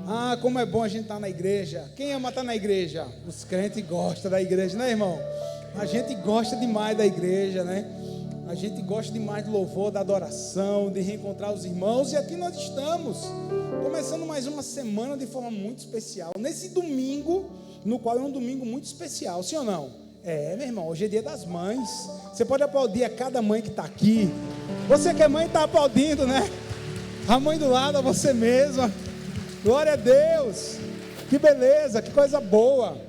Ah, como é bom a gente estar na igreja. Quem ama estar na igreja? Os crentes gostam da igreja, né, irmão? A gente gosta demais da igreja, né? A gente gosta demais do louvor, da adoração, de reencontrar os irmãos. E aqui nós estamos, começando mais uma semana de forma muito especial. Nesse domingo, no qual é um domingo muito especial, sim ou não? É, meu irmão, hoje é dia das mães. Você pode aplaudir a cada mãe que está aqui. Você que é mãe está aplaudindo, né? A mãe do lado, a você mesma. Glória a Deus, que beleza, que coisa boa.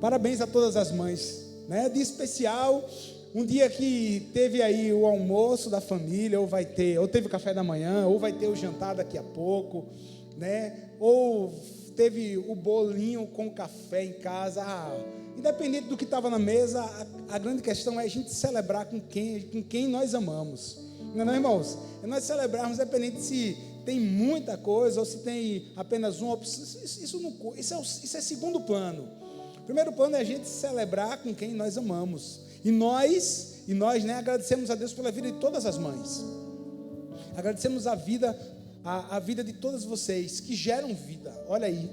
Parabéns a todas as mães, né? Dia especial, um dia que teve aí o almoço da família, ou teve o café da manhã, ou vai ter o jantar daqui a pouco, né? Ou teve o bolinho com café em casa. Independente do que estava na mesa, a grande questão é a gente celebrar com quem nós amamos, não é, irmãos? É nós celebrarmos, independente se tem muita coisa ou se tem apenas uma opção. Isso é segundo plano. O primeiro plano é a gente celebrar com quem nós amamos. E nós, né, agradecemos a Deus pela vida de todas as mães. Agradecemos a vida de todas vocês que geram vida. Olha aí,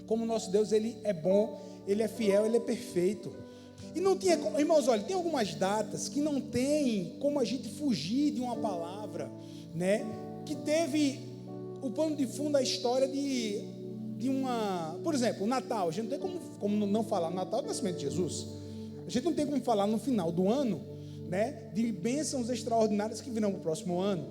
como o nosso Deus, Ele é bom, Ele é fiel, Ele é perfeito. E não tinha, irmãos, olha, tem algumas datas que não tem como a gente fugir de uma palavra, né, que teve o pano de fundo da história de uma, por exemplo, o Natal. A gente não tem como não falar no Natal do nascimento de Jesus. A gente não tem como falar no final do ano, né, de bênçãos extraordinárias que virão para o próximo ano.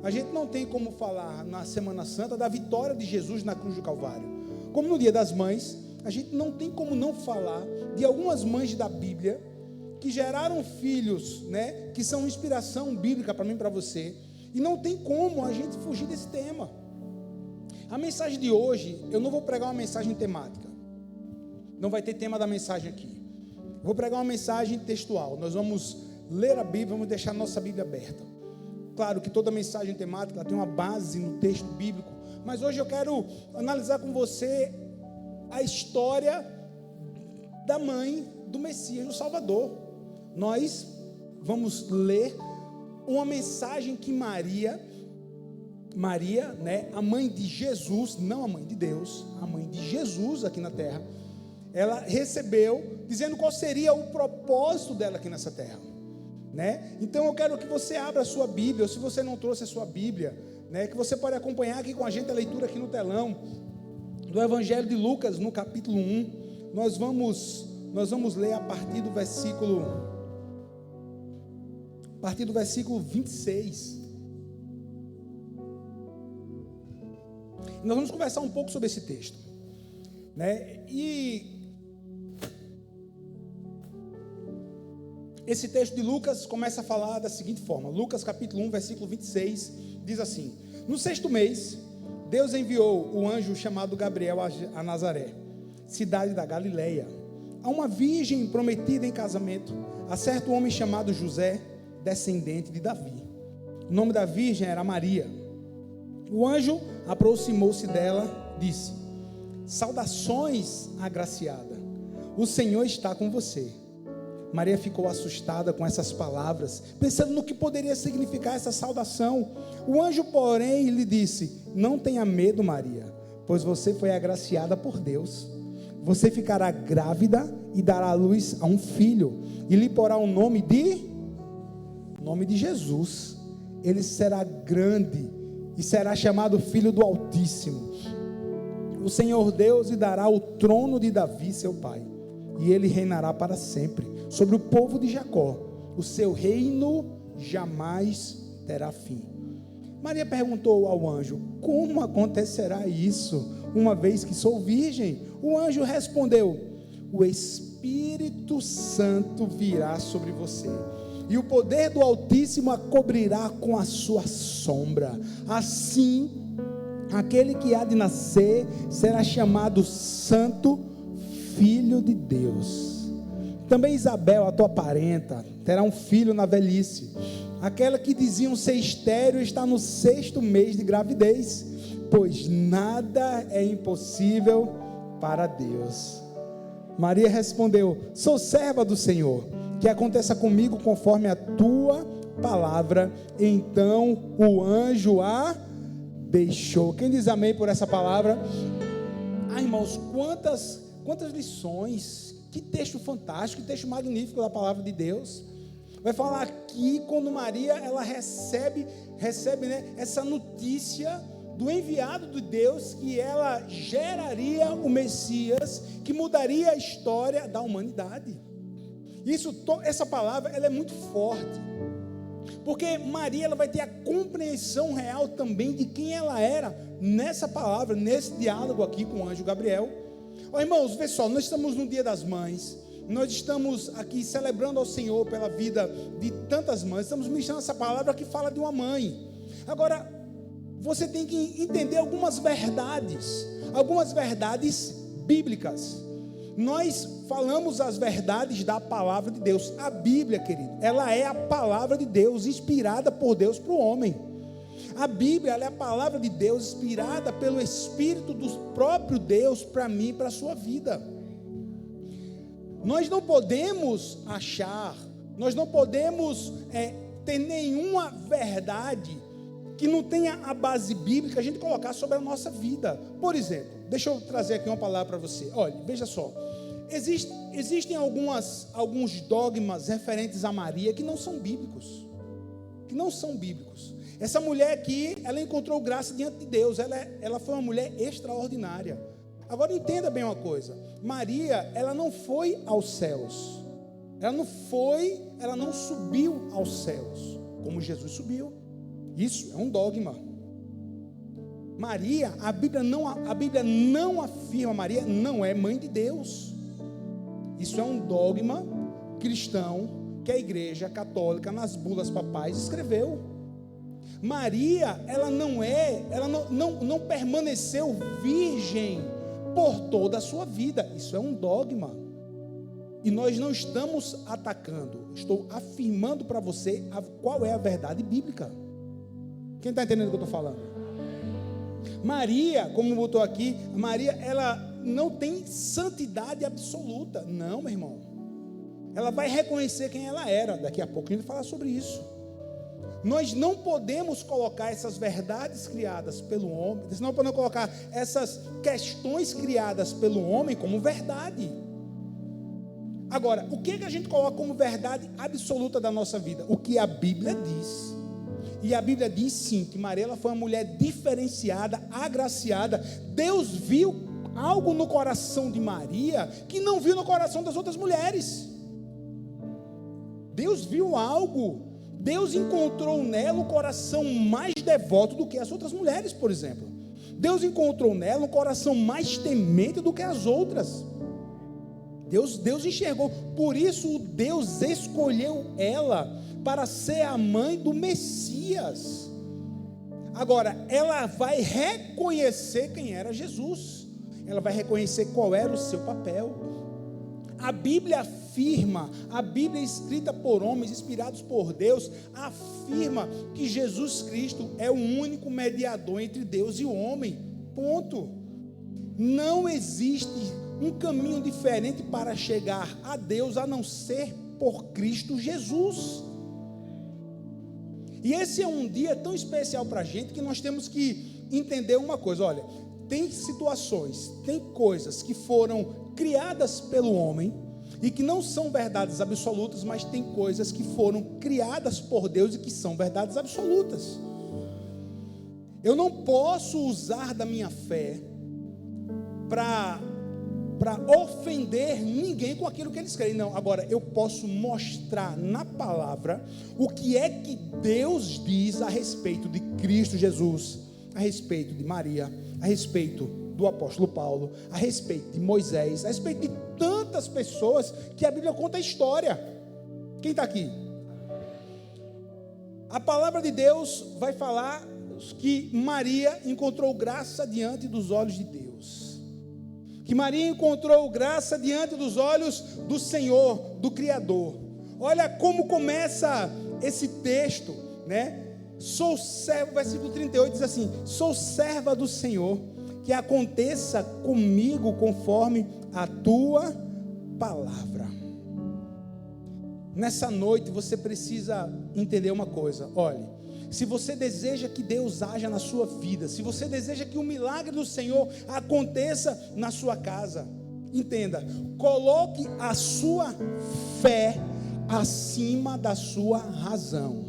A gente não tem como falar na Semana Santa da vitória de Jesus na cruz do Calvário. Como no Dia das Mães, a gente não tem como não falar de algumas mães da Bíblia que geraram filhos, né, que são inspiração bíblica para mim e para você. E não tem como a gente fugir desse tema. A mensagem de hoje, eu não vou pregar uma mensagem temática. Não vai ter tema da mensagem aqui. Eu vou pregar uma mensagem textual. Nós vamos ler a Bíblia, vamos deixar a nossa Bíblia aberta. Claro que toda mensagem temática ela tem uma base no texto bíblico. Mas hoje eu quero analisar com você a história da mãe do Messias, do Salvador. Nós vamos ler uma mensagem que Maria, né, a mãe de Jesus, não a mãe de Deus, a mãe de Jesus aqui na terra, ela recebeu, dizendo qual seria o propósito dela aqui nessa terra, né? Então eu quero que você abra a sua Bíblia, ou se você não trouxe a sua Bíblia, né, que você pode acompanhar aqui com a gente a leitura aqui no telão, do Evangelho de Lucas, no capítulo 1, nós vamos ler a partir do versículo 26. Nós vamos conversar um pouco sobre esse texto, né? E esse texto de Lucas começa a falar da seguinte forma. Lucas capítulo 1, versículo 26, diz assim: no 6º mês, Deus enviou o anjo chamado Gabriel a Nazaré, cidade da Galileia, a uma virgem prometida em casamento, a certo homem chamado José, descendente de Davi. O nome da virgem era Maria. O anjo aproximou-se dela, disse: saudações, agraciada, o Senhor está com você. Maria ficou assustada com essas palavras, pensando no que poderia significar essa saudação. O anjo, porém, lhe disse: não tenha medo, Maria, pois você foi agraciada por Deus. Você ficará grávida e dará à luz a um filho, e lhe porá o nome de Jesus. Ele será grande e será chamado Filho do Altíssimo. O Senhor Deus lhe dará o trono de Davi, seu pai, e ele reinará para sempre sobre o povo de Jacó. O seu reino jamais terá fim. Maria perguntou ao anjo: como acontecerá isso, uma vez que sou virgem? O anjo respondeu: o Espírito Santo virá sobre você, e o poder do Altíssimo a cobrirá com a sua sombra. Assim, aquele que há de nascer será chamado Santo Filho de Deus. Também Isabel, a tua parenta, terá um filho na velhice. Aquela que diziam ser estéril está no 6º mês de gravidez, pois nada é impossível para Deus. Maria respondeu: sou serva do Senhor, que aconteça comigo conforme a tua palavra. Então o anjo a deixou. Quem diz amém por essa palavra? Irmãos, quantas lições, que texto fantástico, que texto magnífico da palavra de Deus. Vai falar aqui quando Maria, ela recebe, né, essa notícia do enviado de Deus, que ela geraria o Messias, que mudaria a história da humanidade. Essa palavra, ela é muito forte, porque Maria, ela vai ter a compreensão real também de quem ela era, nessa palavra, nesse diálogo aqui com o anjo Gabriel. Irmãos, vê só, nós estamos no Dia das Mães, nós estamos aqui celebrando ao Senhor pela vida de tantas mães, estamos ministrando essa palavra que fala de uma mãe. Agora, você tem que entender algumas verdades bíblicas. Nós falamos as verdades da palavra de Deus. A Bíblia, querido, ela é a palavra de Deus, inspirada por Deus para o homem. A Bíblia, ela é a palavra de Deus, inspirada pelo Espírito do próprio Deus para mim e para a sua vida. Nós não podemos achar, nós não podemos ter nenhuma verdade que não tenha a base bíblica a gente colocar sobre a nossa vida. Por exemplo, deixa eu trazer aqui uma palavra para você. Olha, veja só, existem alguns dogmas referentes a Maria que não são bíblicos. Essa mulher aqui, ela encontrou graça diante de Deus, ela foi uma mulher extraordinária. Agora entenda bem uma coisa, Maria, ela não foi aos céus, ela não subiu aos céus, como Jesus subiu. Isso é um dogma. Maria, a Bíblia não afirma, Maria não é mãe de Deus. Isso é um dogma cristão que a Igreja Católica, nas bulas papais, escreveu. Maria, ela não permaneceu virgem por toda a sua vida. Isso é um dogma. E nós não estamos atacando, estou afirmando para você qual é a verdade bíblica. Quem está entendendo o que eu estou falando? Maria, como botou aqui, Maria, ela não tem santidade absoluta. Não, meu irmão. Ela vai reconhecer quem ela era. Daqui a pouco a gente vai falar sobre isso. Nós não podemos colocar essas verdades criadas pelo homem, nós não podemos colocar essas questões criadas pelo homem como verdade. Agora, o que a gente coloca como verdade absoluta da nossa vida? O que a Bíblia diz. E a Bíblia diz sim, que Maria, ela foi uma mulher diferenciada, agraciada. Deus viu algo no coração de Maria que não viu no coração das outras mulheres. Deus viu algo. Deus encontrou nela um coração mais devoto do que as outras mulheres, por exemplo. Deus encontrou nela um coração mais temente do que as outras. Deus enxergou. Por isso Deus escolheu ela para ser a mãe do Messias. Agora, ela vai reconhecer quem era Jesus. Ela vai reconhecer qual era o seu papel. A Bíblia afirma, a Bíblia escrita por homens, inspirados por Deus, afirma que Jesus Cristo é o único mediador entre Deus e o homem. Ponto. Não existe um caminho diferente para chegar a Deus a não ser por Cristo Jesus. E esse é um dia tão especial para a gente que nós temos que entender uma coisa. Olha, tem situações, tem coisas que foram criadas pelo homem e que não são verdades absolutas, mas tem coisas que foram criadas por Deus e que são verdades absolutas. Eu não posso usar da minha fé para ofender ninguém com aquilo que eles creem. Não, agora eu posso mostrar na palavra o que é que Deus diz a respeito de Cristo Jesus, a respeito de Maria, a respeito do apóstolo Paulo, a respeito de Moisés, a respeito de tantas pessoas que a Bíblia conta a história. Quem está aqui? A palavra de Deus vai falar que Maria encontrou graça diante dos olhos de Deus, que Maria encontrou graça diante dos olhos do Senhor, do Criador. Olha como começa esse texto, né? Sou servo, versículo 38 diz assim: sou serva do Senhor, que aconteça comigo conforme a tua palavra. Nessa noite você precisa entender uma coisa. Olha, se você deseja que Deus haja na sua vida, se você deseja que o milagre do Senhor aconteça na sua casa, entenda, coloque a sua fé acima da sua razão.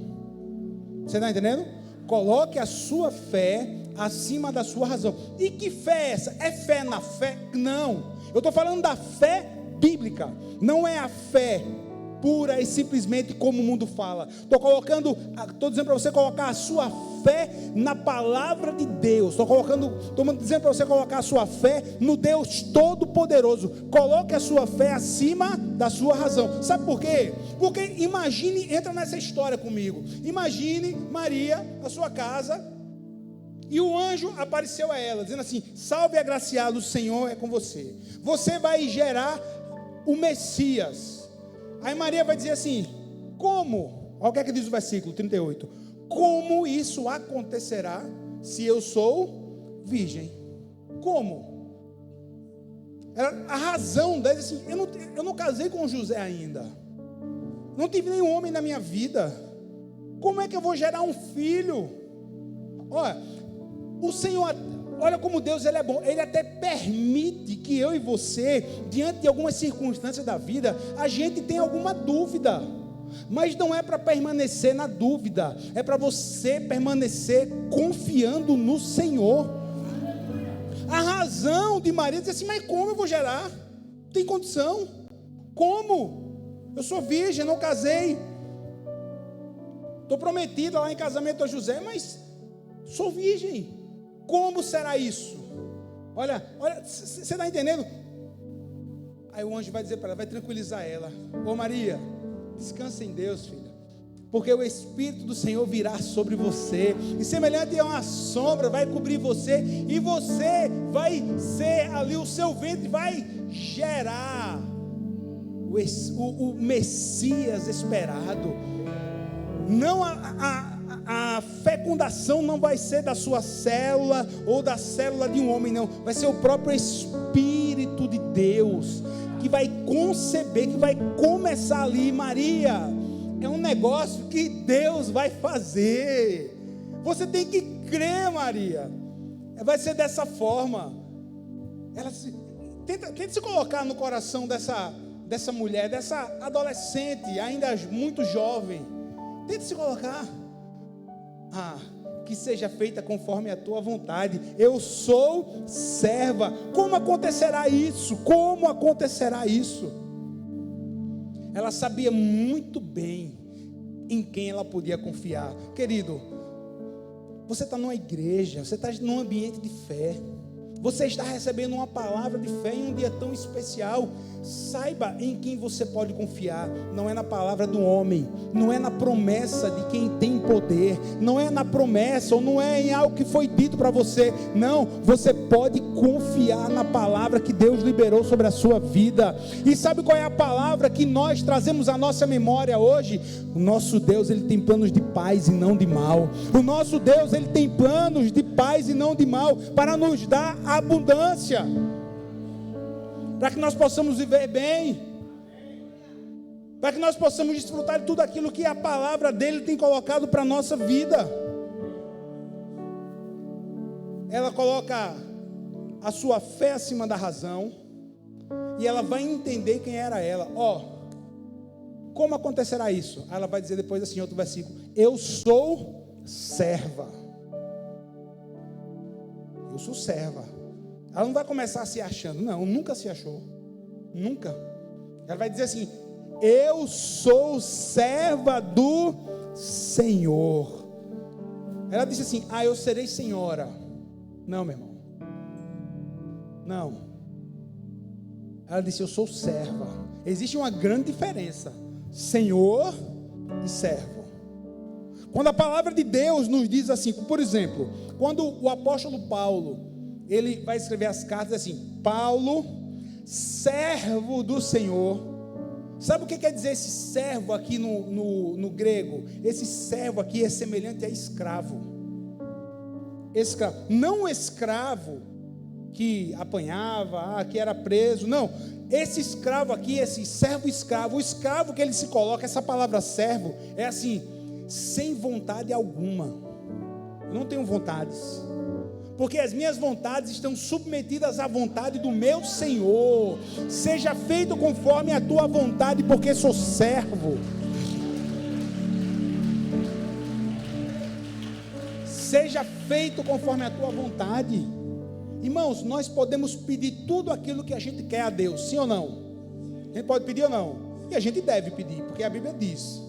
Você está entendendo? Coloque a sua fé acima da sua razão. E que fé é essa? É fé na fé? Não. Eu estou falando da fé bíblica. Não é a fé pura e simplesmente como o mundo fala. Estou dizendo para você colocar a sua fé na palavra de Deus. Estou dizendo para você colocar a sua fé no Deus Todo-Poderoso. Coloque a sua fé acima da sua razão. Sabe por quê? Porque entra nessa história comigo. Imagine Maria, na sua casa, e o anjo apareceu a ela, dizendo assim: salve agraciada, o Senhor é com você. Você vai gerar o Messias. Aí Maria vai dizer assim: como? Olha o que é que diz o versículo 38. Como isso acontecerá se eu sou virgem? Como? A razão dela é assim: eu não casei com José ainda. Não tive nenhum homem na minha vida. Como é que eu vou gerar um filho? Olha, o Senhor, olha como Deus ele é bom. Ele até permite que eu e você, diante de algumas circunstâncias da vida, a gente tenha alguma dúvida. Mas não é para permanecer na dúvida, é para você permanecer confiando no Senhor. A razão de Maria diz assim: mas como eu vou gerar? Tem condição? Como? Eu sou virgem, não casei. Estou prometida lá em casamento a José, mas sou virgem. Como será isso? Olha, você está entendendo? Aí o anjo vai dizer para ela, vai tranquilizar ela: ô Maria, descansa em Deus, filha, porque o Espírito do Senhor virá sobre você, e semelhante a uma sombra vai cobrir você, e você vai ser ali, o seu ventre vai gerar o Messias esperado. Não a fecundação não vai ser da sua célula ou da célula de um homem, não. Vai ser o próprio Espírito de Deus que vai conceber, que vai começar ali. Maria, é um negócio que Deus vai fazer. Você tem que crer, Maria. Vai ser dessa forma. Tenta se colocar no coração dessa mulher, dessa adolescente, ainda muito jovem. Tenta se colocar. Que seja feita conforme a tua vontade. Eu sou serva. Como acontecerá isso? Como acontecerá isso? Ela sabia muito bem em quem ela podia confiar. Querido, você está numa igreja, você está num ambiente de fé, você está recebendo uma palavra de fé em um dia tão especial. Saiba em quem você pode confiar. Não é na palavra do homem, não é na promessa de quem tem poder, não é na promessa ou não é em algo que foi dito para você. Não, você pode confiar na palavra que Deus liberou sobre a sua vida. E sabe qual é a palavra que nós trazemos à nossa memória hoje? O nosso Deus, ele tem planos de paz e não de mal. O nosso Deus, ele tem planos de paz e não de mal, para nos dar abundância, para que nós possamos viver bem, para que nós possamos desfrutar de tudo aquilo que a palavra dele tem colocado para a nossa vida. Ela coloca a sua fé acima da razão, e ela vai entender quem era ela. Como acontecerá isso? Ela vai dizer depois assim, outro versículo: eu sou serva. Eu sou serva. Ela não vai começar se achando, não, nunca se achou, nunca. Ela vai dizer assim: eu sou serva do Senhor. Ela disse assim: eu serei senhora. Não, meu irmão, não. Ela disse: eu sou serva. Existe uma grande diferença: senhor e servo. Quando a palavra de Deus nos diz assim, por exemplo, quando o apóstolo Paulo, ele vai escrever as cartas assim: Paulo, servo do Senhor. Sabe o que quer dizer esse servo aqui no grego? Esse servo aqui é semelhante a escravo. Escravo, não o escravo que apanhava, que era preso, não. Esse escravo aqui, esse servo escravo, o escravo que ele se coloca, essa palavra servo, é assim: sem vontade alguma. Eu não tenho vontades, porque as minhas vontades estão submetidas à vontade do meu Senhor. Seja feito conforme a tua vontade, porque sou servo. Seja feito conforme a tua vontade. Irmãos, nós podemos pedir tudo aquilo que a gente quer a Deus, sim ou não? A gente pode pedir ou não? E a gente deve pedir, porque a Bíblia diz: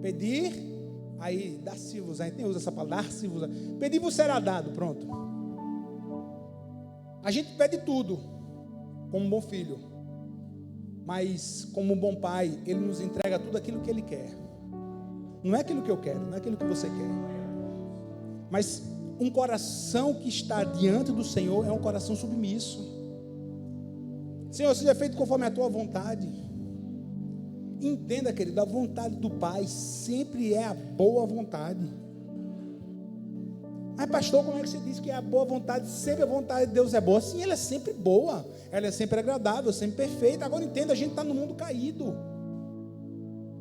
pedir, aí dá-se-vos, a gente nem usa essa palavra, dar-se-vos, pedir-vos será dado, pronto. A gente pede tudo, como um bom filho, mas como um bom pai, Ele nos entrega tudo aquilo que Ele quer. Não é aquilo que eu quero, não é aquilo que você quer. Mas um coração que está diante do Senhor é um coração submisso. Senhor, seja feito conforme a tua vontade. Entenda, querido, a vontade do Pai sempre é a boa vontade. Mas pastor, como é que você diz que é a boa vontade? Sempre a vontade de Deus é boa. Sim, ela é sempre boa, ela é sempre agradável, sempre perfeita. Agora entenda, a gente está no mundo caído.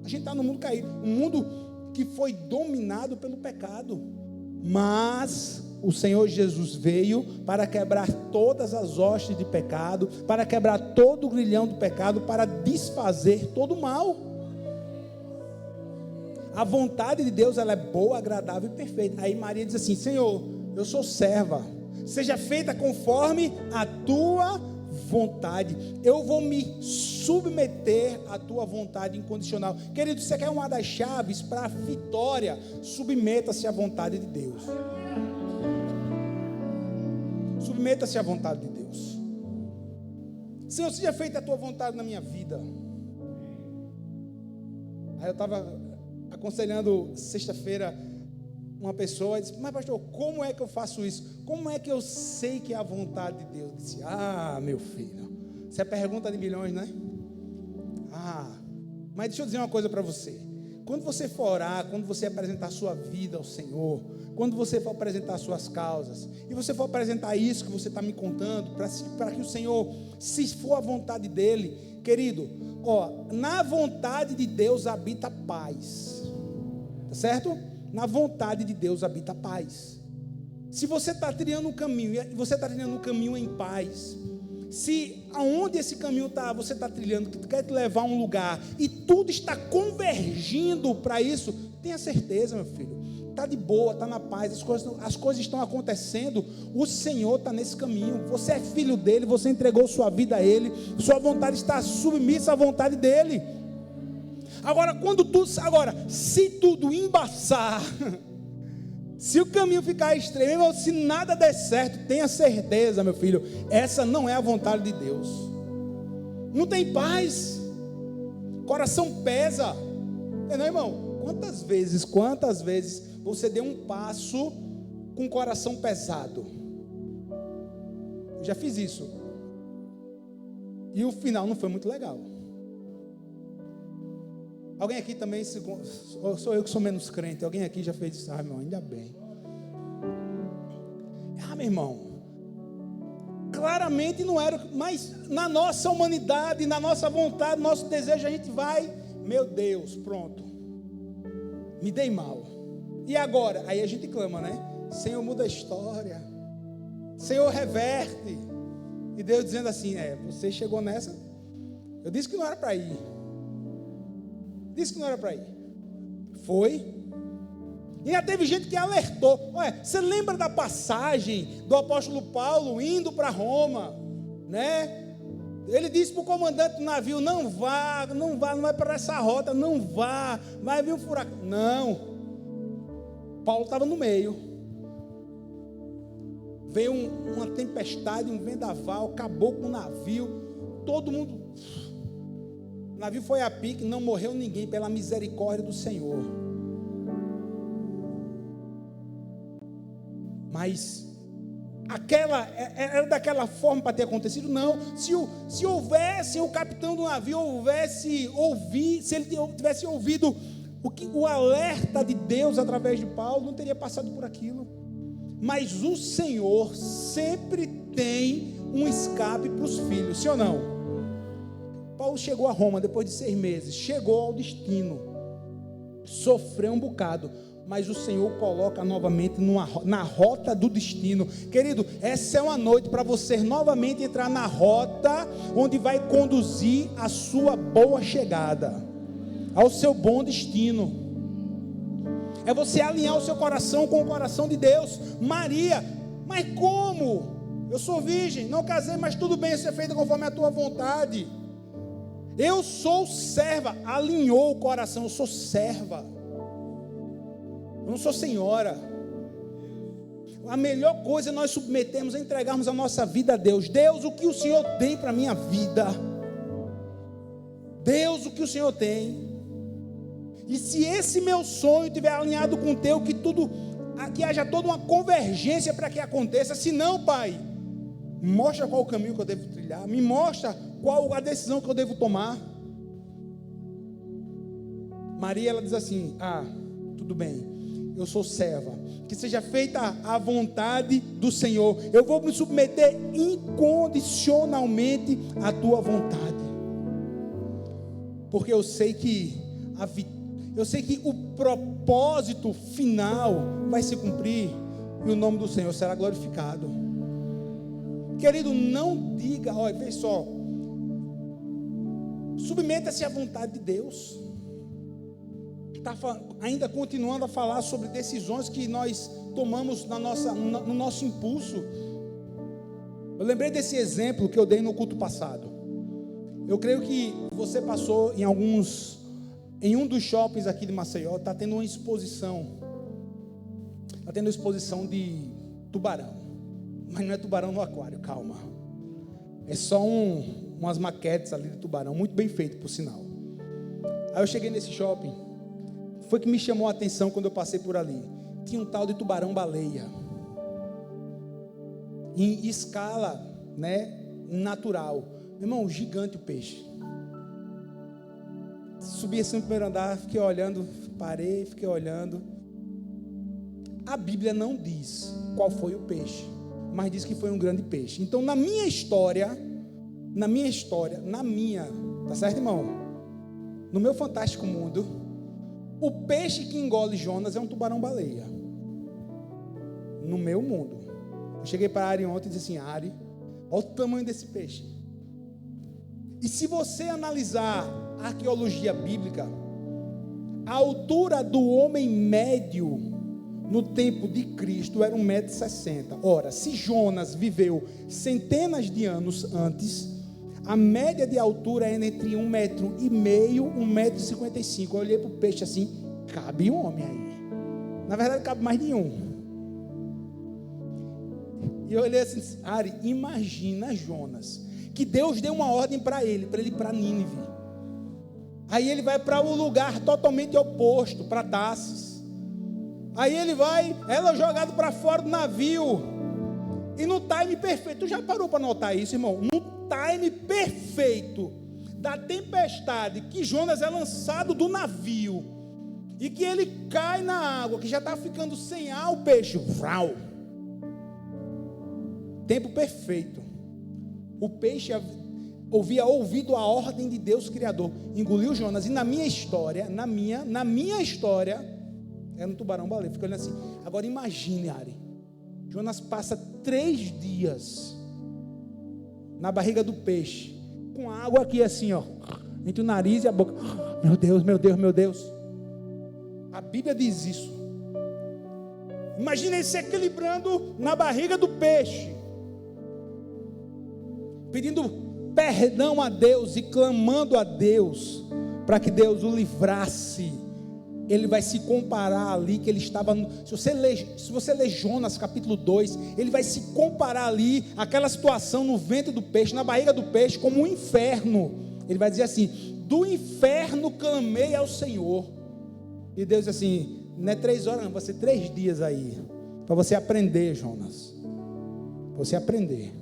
A gente está no mundo caído, um mundo que foi dominado pelo pecado. Mas o Senhor Jesus veio para quebrar todas as hostes de pecado, para quebrar todo o grilhão do pecado, para desfazer todo o mal. A vontade de Deus, ela é boa, agradável e perfeita. Aí Maria diz assim: Senhor, eu sou serva, seja feita conforme a tua vontade. Eu vou me submeter à tua vontade incondicional. Querido, você quer uma das chaves para a vitória? Submeta-se à vontade de Deus. Submeta-se à vontade de Deus. Senhor, seja feita a tua vontade na minha vida. Aí eu estava aconselhando sexta-feira uma pessoa, e disse: mas pastor, como é que eu faço isso? Como é que eu sei que é a vontade de Deus? Eu disse: meu filho, isso é pergunta de milhões, né? Mas deixa eu dizer uma coisa para você. Quando você for orar, quando você apresentar a sua vida ao Senhor, quando você for apresentar as suas causas, e você for apresentar isso que você está me contando, para que o Senhor, se for a vontade dEle, querido, na vontade de Deus habita paz, tá certo? Na vontade de Deus habita paz. Se você está trilhando um caminho, e você está trilhando um caminho em paz, se aonde esse caminho está, você está trilhando, que quer te levar a um lugar, e tudo está convergindo para isso, tenha certeza, meu filho, está de boa, está na paz, as coisas estão acontecendo, o Senhor está nesse caminho, você é filho dele, você entregou sua vida a Ele, sua vontade está submissa à vontade dele. Agora, se tudo embaçar, se o caminho ficar estreito, se nada der certo, tenha certeza, meu filho, essa não é a vontade de Deus. Não tem paz, coração pesa, não, irmão? Quantas vezes você deu um passo com o coração pesado? Eu já fiz isso, e o final não foi muito legal. Alguém aqui também, sou eu que sou menos crente, alguém aqui já fez isso? Meu irmão, ainda bem. Meu irmão, claramente não era, mas na nossa humanidade, na nossa vontade, nosso desejo, a gente vai, meu Deus, pronto, me dei mal, e agora? Aí a gente clama, né? Senhor, muda a história, Senhor, reverte. E Deus dizendo assim: você chegou nessa, eu disse que não era para ir. Disse que não era para ir. Foi. E já teve gente que alertou. Você lembra da passagem do apóstolo Paulo indo para Roma, né? Ele disse para o comandante do navio: não vai para essa rota, não vá, vai vir um furacão. Não. Paulo estava no meio. Veio uma tempestade, um vendaval, acabou com o navio, todo mundo. O navio foi a pique, não morreu ninguém, pela misericórdia do Senhor. Mas era daquela forma para ter acontecido? Não. Se houvesse o capitão do navio, se ele tivesse ouvido o alerta de Deus através de Paulo, não teria passado por aquilo. Mas o Senhor sempre tem um escape para os filhos, sim ou não? Paulo chegou a Roma depois de 6 meses, chegou ao destino. sofreu um bocado, mas o Senhor coloca novamente na rota do destino. Querido, essa é uma noite para você novamente entrar na rota onde vai conduzir a sua boa chegada, ao seu bom destino. É você alinhar o seu coração com o coração de Deus. Maria, mas como? Eu sou virgem, não casei, mas tudo bem, ser feito conforme a tua vontade. Eu sou serva. Alinhou o coração, eu sou serva, eu não sou senhora. A melhor coisa é nós submetermos, a entregarmos a nossa vida a Deus. Deus, o que o Senhor tem para a minha vida? Deus, o que o Senhor tem? E se esse meu sonho estiver alinhado com o teu, que haja toda uma convergência para que aconteça. Se não, Pai, mostra qual o caminho que eu devo trilhar, me mostra qual a decisão que eu devo tomar. Maria, ela diz assim: tudo bem, eu sou serva, que seja feita a vontade do Senhor. Eu vou me submeter incondicionalmente à tua vontade, porque eu sei que o propósito final vai se cumprir e o nome do Senhor será glorificado. Querido, não diga, olha, veja só, submeta-se à vontade de Deus. Está ainda continuando a falar sobre decisões que nós tomamos no nosso impulso. Eu lembrei desse exemplo que eu dei no culto passado. Eu creio que você passou em um dos shoppings aqui de Maceió. Está tendo uma exposição. Está tendo uma exposição de tubarão. Mas não é tubarão no aquário, calma. É só umas maquetes ali de tubarão, muito bem feito, por sinal. Aí eu cheguei nesse shopping. Foi que me chamou a atenção quando eu passei por ali. Tinha um tal de tubarão-baleia, em escala, natural. Meu irmão, gigante o peixe. Subi assim no primeiro andar, fiquei olhando, parei, fiquei olhando. A Bíblia não diz qual foi o peixe, mas diz que foi um grande peixe. Então, na minha história, tá certo, irmão? No meu fantástico mundo, o peixe que engole Jonas é um tubarão-baleia. No meu mundo. Eu cheguei para a Ari ontem e disse assim: Ari, olha o tamanho desse peixe. E se você analisar a arqueologia bíblica, a altura do homem médio no tempo de Cristo era 1,60 m. Ora, se Jonas viveu centenas de anos antes, a média de altura é entre 1,5 m e 1,55 m. Eu olhei para o peixe assim: cabe um homem aí. Na verdade, cabe mais de um. E eu olhei assim: Ari, imagina Jonas, que Deus deu uma ordem para ele ir para Nínive. Aí ele vai para um lugar totalmente oposto, para Tarsis. Aí ele vai, ela é jogada para fora do navio. E no time perfeito, tu já parou para notar isso, irmão? No time perfeito da tempestade, que Jonas é lançado do navio e que ele cai na água, que já está ficando sem ar, o peixe, vrau. Tempo perfeito. O peixe havia ouvido a ordem de Deus Criador, engoliu Jonas. E na minha história, na minha história, era um tubarão-baleia. Fica olhando assim. Agora imagine, Ari, Jonas passa 3 dias na barriga do peixe, com a água aqui assim, ó, entre o nariz e a boca. Meu Deus, meu Deus, meu Deus. A Bíblia diz isso. Imagine ele se equilibrando na barriga do peixe, pedindo perdão a Deus e clamando a Deus para que Deus o livrasse. Ele vai se comparar ali que ele estava, se você ler Jonas capítulo 2, ele vai se comparar ali, aquela situação no ventre do peixe, na barriga do peixe, como um inferno. Ele vai dizer assim: do inferno clamei ao Senhor. E Deus diz assim: não é 3 horas não, vai ser 3 dias aí, para você aprender, Jonas, para você aprender.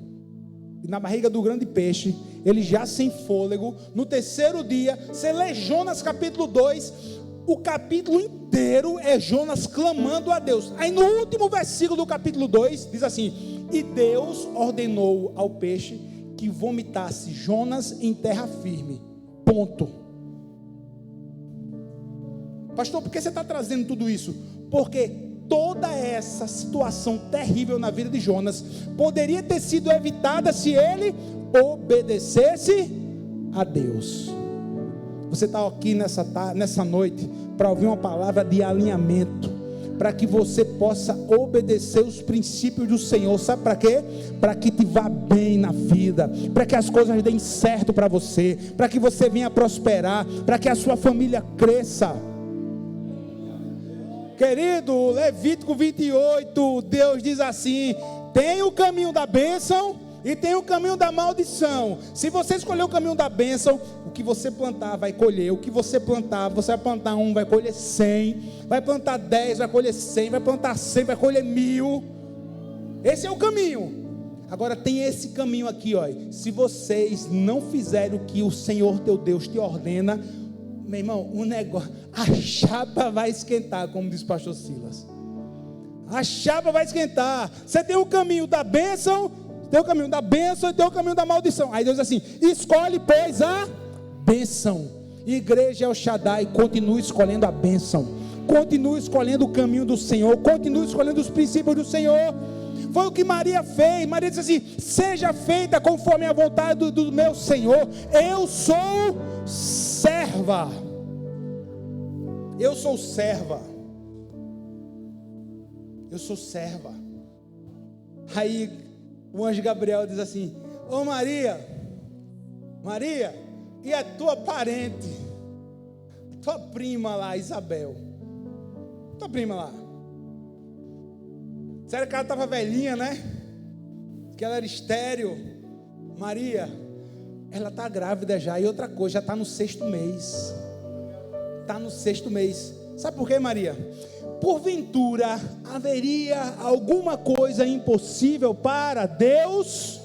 E na barriga do grande peixe, ele já sem fôlego, no 3º dia, você lê Jonas capítulo 2, o capítulo inteiro é Jonas clamando a Deus. Aí no último versículo do capítulo 2, diz assim: e Deus ordenou ao peixe que vomitasse Jonas em terra firme. Ponto. Pastor, por que você está trazendo tudo isso? Porque toda essa situação terrível na vida de Jonas poderia ter sido evitada se ele obedecesse a Deus. Você está aqui nessa noite para ouvir uma palavra de alinhamento, para que você possa obedecer os princípios do Senhor. Sabe para quê? Para que te vá bem na vida, para que as coisas deem certo para você, para que você venha prosperar, para que a sua família cresça. Querido, Levítico 28, Deus diz assim: tem o caminho da bênção e tem o caminho da maldição. Se você escolher o caminho da bênção, o que você plantar vai colher. O que você plantar, você vai plantar 1, vai colher 100, vai plantar 10, vai colher 100, vai plantar 100, vai colher 1000. Esse é o caminho. Agora tem esse caminho aqui, ó. Se vocês não fizerem o que o Senhor teu Deus te ordena, meu irmão, o negócio, a chapa vai esquentar, como diz o pastor Silas. A chapa vai esquentar. Você tem o caminho da bênção, tem o caminho da bênção e tem o caminho da maldição. Aí Deus diz assim: escolhe, pois, a bênção. Igreja El Shaddai, continue escolhendo a bênção, continue escolhendo o caminho do Senhor, continue escolhendo os princípios do Senhor. Foi o que Maria fez. Maria disse assim: seja feita conforme a vontade do meu Senhor. Eu sou serva. Eu sou serva. Eu sou serva. Aí o anjo Gabriel diz assim: ô Maria, Maria, e a tua parente, tua prima lá, Isabel, tua prima lá, sério que ela estava velhinha, né? Que ela era estéril. Maria, ela está grávida já. E outra coisa, já está no 6º mês. Está no 6º mês. Sabe por quê, Maria? Porventura haveria alguma coisa impossível para Deus?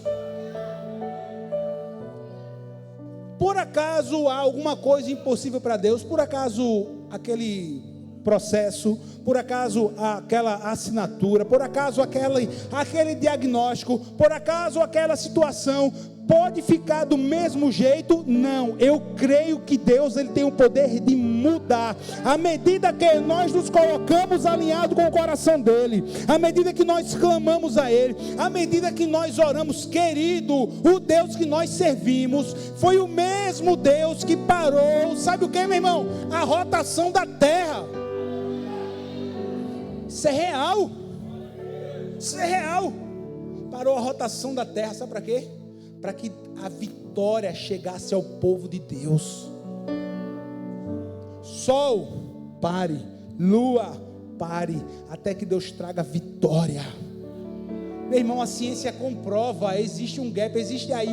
Por acaso há alguma coisa impossível para Deus? Por acaso aquele processo, por acaso aquela assinatura, por acaso aquele diagnóstico, por acaso aquela situação pode ficar do mesmo jeito? Não, eu creio que Deus, ele tem o poder de mudar, à medida que nós nos colocamos alinhados com o coração dele, à medida que nós clamamos a ele, à medida que nós oramos. Querido, o Deus que nós servimos foi o mesmo Deus que parou, sabe o que, meu irmão? A rotação da terra. Isso é real. Isso é real. Parou a rotação da terra, sabe para quê? Para que a vitória chegasse ao povo de Deus. Sol, pare. Lua, pare. Até que Deus traga vitória. Meu irmão, a ciência comprova. Existe um gap, existe aí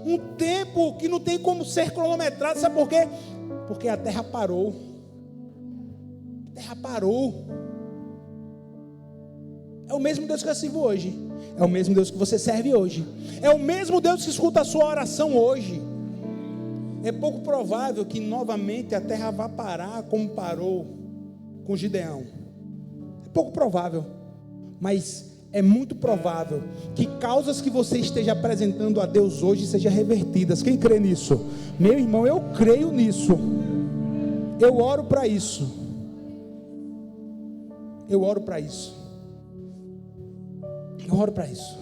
um tempo que não tem como ser cronometrado. Sabe por quê? Porque a terra parou. A terra parou. É o mesmo Deus que eu sirvo hoje. É o mesmo Deus que você serve hoje. É o mesmo Deus que escuta a sua oração hoje. É pouco provável que novamente a terra vá parar como parou com Gideão. É pouco provável. Mas é muito provável que causas que você esteja apresentando a Deus hoje sejam revertidas. Quem crê nisso? Meu irmão, eu creio nisso. Eu oro para isso. Eu oro para isso. Eu oro para isso.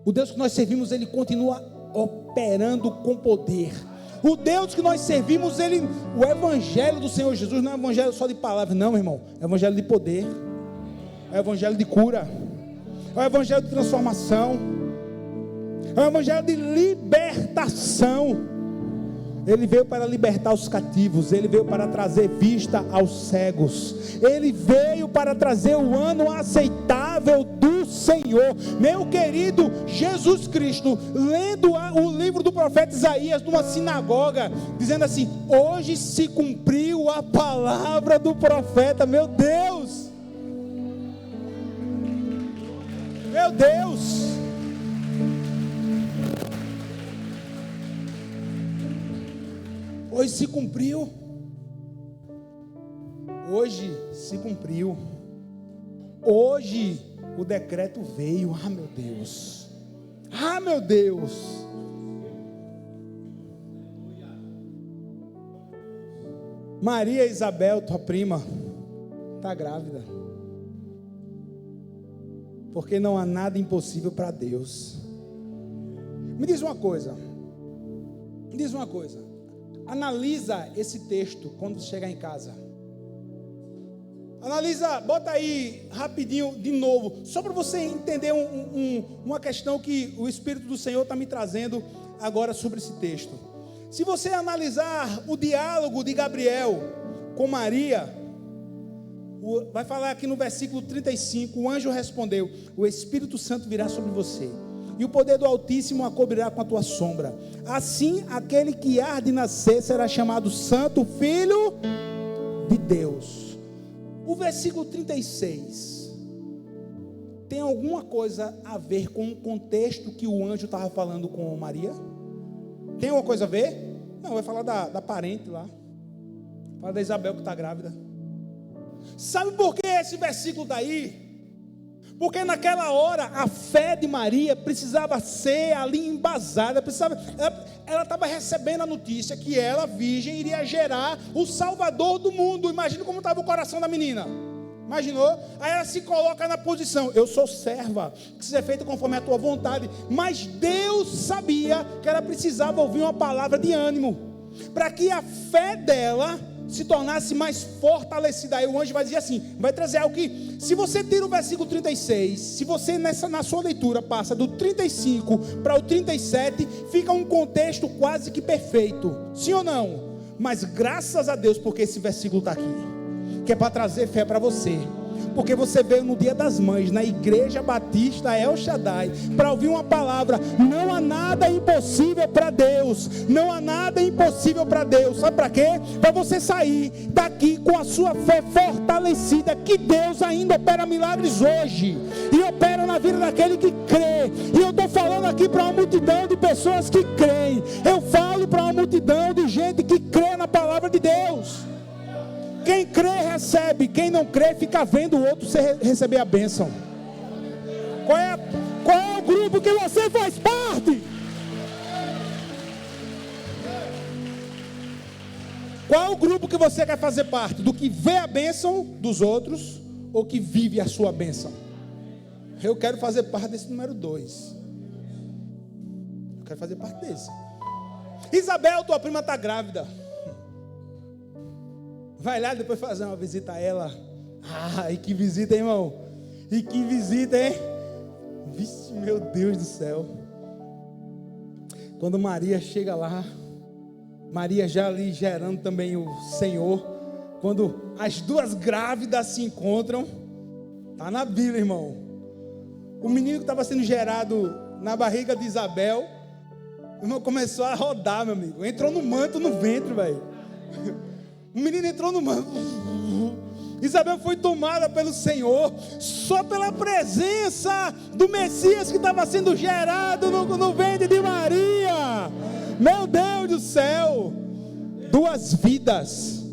O Deus que nós servimos, ele continua operando com poder. O Deus que nós servimos, o evangelho do Senhor Jesus não é um evangelho só de palavras, não, meu irmão. É um evangelho de poder. É um evangelho de cura. É um evangelho de transformação. É um evangelho de libertação. Ele veio para libertar os cativos. Ele veio para trazer vista aos cegos. Ele veio para trazer o ano aceitável do Senhor. Meu querido, Jesus Cristo, lendo o livro do profeta Isaías numa sinagoga, dizendo assim: hoje se cumpriu a palavra do profeta. Meu Deus, meu Deus. Hoje se cumpriu. Hoje se cumpriu. Hoje o decreto veio. Ah, meu Deus. Ah, meu Deus. Maria Isabel, tua prima, está grávida. Porque não há nada impossível para Deus. Me diz uma coisa. Analisa esse texto quando chegar em casa. Analisa, bota aí rapidinho de novo, só para você entender uma questão que o Espírito do Senhor está me trazendo agora sobre esse texto. Se você analisar o diálogo de Gabriel com Maria, vai falar aqui no versículo 35, o anjo respondeu: o Espírito Santo virá sobre você, e o poder do Altíssimo a cobrirá com a tua sombra. Assim, aquele que há de nascer será chamado Santo, Filho de Deus. O versículo 36 tem alguma coisa a ver com o contexto que o anjo estava falando com Maria? Tem alguma coisa a ver? Não, vai falar da parente lá. Fala da Isabel que está grávida. Sabe por que esse versículo está aí? Porque naquela hora a fé de Maria precisava ser ali embasada, ela estava recebendo a notícia que ela, virgem, iria gerar o Salvador do mundo. Imagina como estava o coração da menina. Imaginou? Aí ela se coloca na posição: eu sou serva, que seja feito conforme a tua vontade. Mas Deus sabia que ela precisava ouvir uma palavra de ânimo, para que a fé dela se tornasse mais fortalecida. Aí o anjo vai dizer assim, vai trazer algo que, se você tira o versículo 36, se você na sua leitura passa do 35 para o 37, fica um contexto quase que perfeito, sim ou não? Mas graças a Deus, porque esse versículo está aqui, que é para trazer fé para você. Porque você veio no Dia das Mães, na Igreja Batista El Shaddai, para ouvir uma palavra: não há nada impossível para Deus, não há nada impossível para Deus. Sabe para quê? Para você sair daqui com a sua fé fortalecida, que Deus ainda opera milagres hoje, e opera na vida daquele que crê. E eu estou falando aqui para uma multidão de pessoas que creem, eu falo para uma multidão de gente que crê na palavra de Deus. Quem crê recebe, quem não crê fica vendo o outro receber a bênção. Qual é o grupo que você faz parte? Qual é o grupo que você quer fazer parte? Do que vê a bênção dos outros ou que vive a sua bênção? Eu quero fazer parte desse número 2. Eu quero fazer parte desse. Isabel, tua prima está grávida. Vai lá depois fazer uma visita a ela. E que visita, hein, irmão? E que visita, hein? Vixe, meu Deus do céu. Quando Maria chega lá, Maria já ali gerando também o Senhor. Quando as duas grávidas se encontram, está na Bíblia, irmão. O menino que estava sendo gerado na barriga de Isabel, irmão, começou a rodar, meu amigo. Entrou no manto, no ventre, velho. O menino entrou no manto. Isabel foi tomada pelo Senhor, só pela presença do Messias que estava sendo gerado no ventre de Maria. Meu Deus do céu, 2 vidas.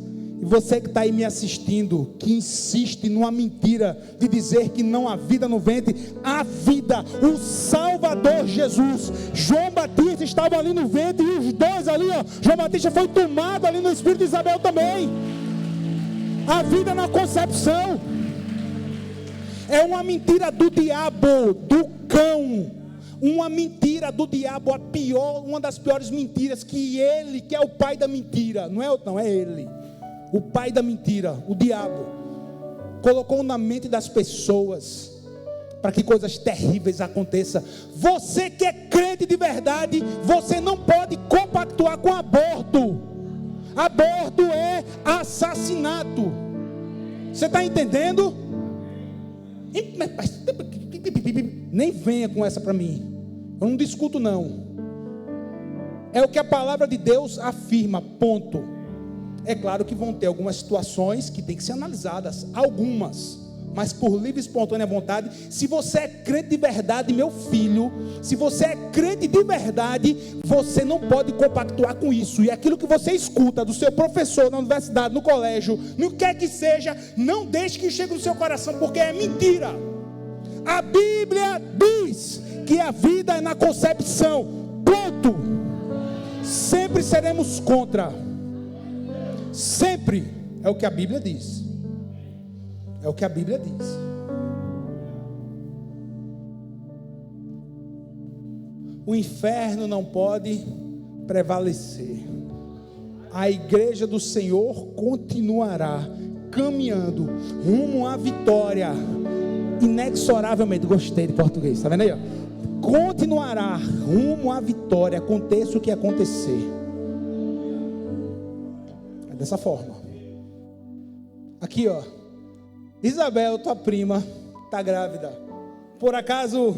E você que está aí me assistindo, que insiste numa mentira de dizer que não há vida no ventre, há vida, o Salvador Jesus. João Batista estava ali no ventre, e os dois ali, João Batista foi tomado ali no espírito de Isabel também. A vida na concepção é uma mentira do diabo, do cão. Uma mentira do diabo, uma das piores mentiras, que ele, que é o pai da mentira, não é ele. O pai da mentira, o diabo, colocou na mente das pessoas para que coisas terríveis aconteçam. Você que é crente de verdade, você não pode compactuar com aborto. Aborto é assassinato. Você está entendendo? Nem venha com essa para mim. Eu não discuto não. É o que a palavra de Deus afirma, ponto. É claro que vão ter algumas situações que tem que ser analisadas, algumas, mas por livre e espontânea vontade. Se você é crente de verdade, meu filho, se você é crente de verdade, você não pode compactuar com isso. E aquilo que você escuta do seu professor na universidade, no colégio, no que quer que seja, não deixe que chegue no seu coração, porque é mentira. A Bíblia diz que a vida é na concepção, ponto. Sempre seremos contra. Sempre. É o que a Bíblia diz. É o que a Bíblia diz. O inferno não pode prevalecer. A igreja do Senhor continuará caminhando rumo à vitória, inexoravelmente. Gostei de português, está vendo aí? Ó? Continuará rumo à vitória, aconteça o que acontecer. É dessa forma. Aqui, ó. Isabel, tua prima, está grávida. Por acaso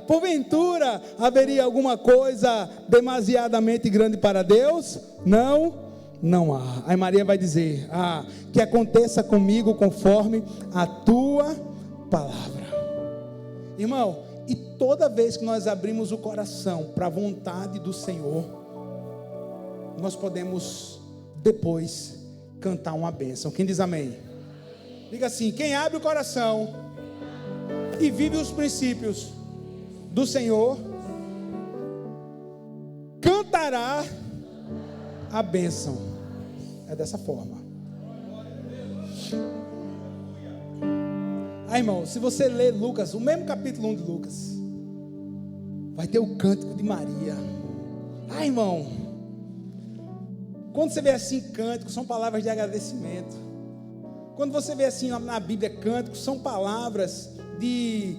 porventura haveria alguma coisa demasiadamente grande para Deus? Não há. Aí Maria vai dizer: que aconteça comigo conforme a tua palavra. Irmão, e toda vez que nós abrimos o coração para a vontade do Senhor, nós podemos depois cantar uma bênção. Quem diz amém? Diga assim: quem abre o coração e vive os princípios do Senhor, cantará a bênção. É dessa forma. Irmão, se você ler Lucas, o mesmo capítulo 1 de Lucas, vai ter o cântico de Maria. Irmão, quando você vê assim cântico, são palavras de agradecimento. Quando você vê assim na Bíblia cântico, são palavras que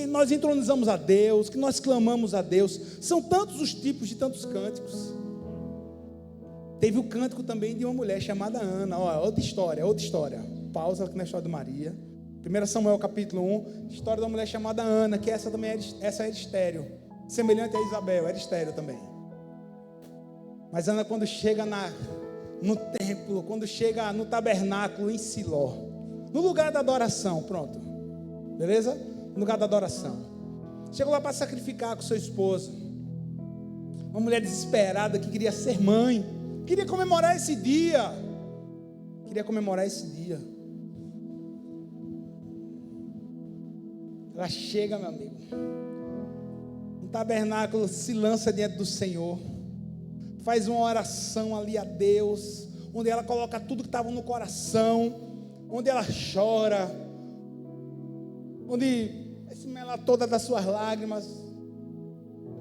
nós entronizamos a Deus, que nós clamamos a Deus. São tantos os tipos de tantos cânticos. Teve o cântico também de uma mulher chamada Ana. Outra história. Pausa aqui na história de Maria. 1 Samuel capítulo 1, história de uma mulher chamada Ana, que essa também era estéril, semelhante a Isabel, era estéril também. Mas Ana, quando chega no templo, quando chega no tabernáculo em Siló, no lugar da adoração, pronto, beleza? No lugar da adoração, chegou lá para sacrificar com seu esposo. Uma mulher desesperada que queria ser mãe, queria comemorar esse dia. Ela chega, meu amigo, no tabernáculo, se lança diante do Senhor, faz uma oração ali a Deus, onde ela coloca tudo que estava no coração, onde ela chora, onde se mela toda das suas lágrimas.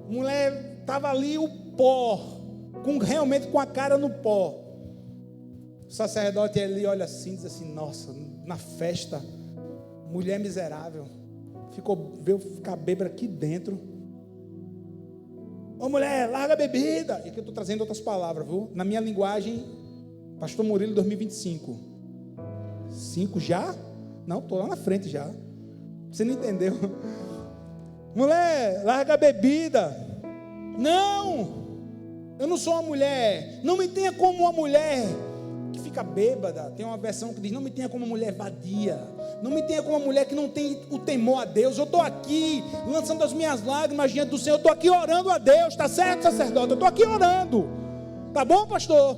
A mulher estava ali, o pó, realmente com a cara no pó. O sacerdote ali olha assim, diz assim: nossa, na festa, mulher miserável, veio ficar bêbada aqui dentro. Ô mulher, larga a bebida. E aqui eu estou trazendo outras palavras, viu? Na minha linguagem, Pastor Murilo 2025. 5 já? Não, estou lá na frente já. Você não entendeu? Mulher, larga a bebida. Não, eu não sou uma mulher. Não me tenha como uma mulher que fica bêbada. Tem uma versão que diz: não me tenha como uma mulher vadia. Não me tenha como uma mulher que não tem o temor a Deus. Eu estou aqui lançando as minhas lágrimas diante do Senhor. Eu estou aqui orando a Deus. Está certo, sacerdote? Eu estou aqui orando. Tá bom, pastor?